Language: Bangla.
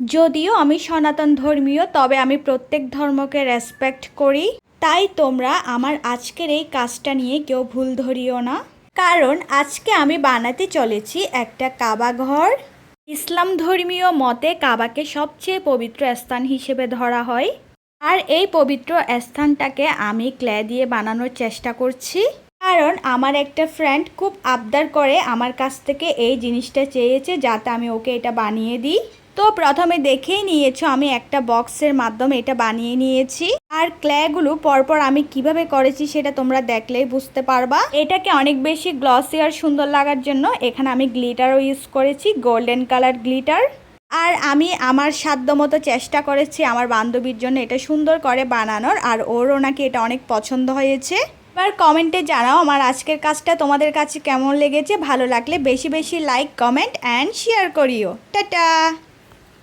যদিও আমি সনাতন ধর্মীয়, তবে আমি প্রত্যেক ধর্মকে রেসপেক্ট করি। তাই তোমরা আমার আজকের এই কাজটা নিয়ে কেউ ভুল ধরিও না, কারণ আজকে আমি বানাতে চলেছি একটা কাবা ঘর। ইসলাম ধর্মীয় মতে কাবাকে সবচেয়ে পবিত্র স্থান হিসেবে ধরা হয়, আর এই পবিত্র স্থানটাকে আমি ক্লে দিয়ে বানানোর চেষ্টা করছি। কারণ আমার একটা ফ্রেন্ড খুব আবদার করে আমার কাছ থেকে এই জিনিসটা চেয়েছে যাতে আমি ওকে এটা বানিয়ে দিই। তো প্রথমে দেখেই নিয়েছো আমি একটা বক্সের মাধ্যমে এটা বানিয়ে নিয়েছি, আর ক্লেগুলো পরপর আমি কিভাবে করেছি সেটা তোমরা দেখলেই বুঝতে পারবা। এটাকে অনেক বেশি গ্লসি আর সুন্দর লাগার জন্য এখানে আমি গ্লিটারও ইউজ করেছি, গোল্ডেন কালার গ্লিটার। আর আমি আমার সাধ্যমতো চেষ্টা করেছি আমার বান্ধবীর জন্য এটা সুন্দর করে বানানোর, আর ওরও নাকি এটা অনেক পছন্দ হয়েছে। এবার কমেন্টে জানাও আমার আজকের কাজটা তোমাদের কাছে কেমন লেগেছে। ভালো লাগলে বেশি বেশি লাইক, কমেন্ট অ্যান্ড শেয়ার করিও। টাটা।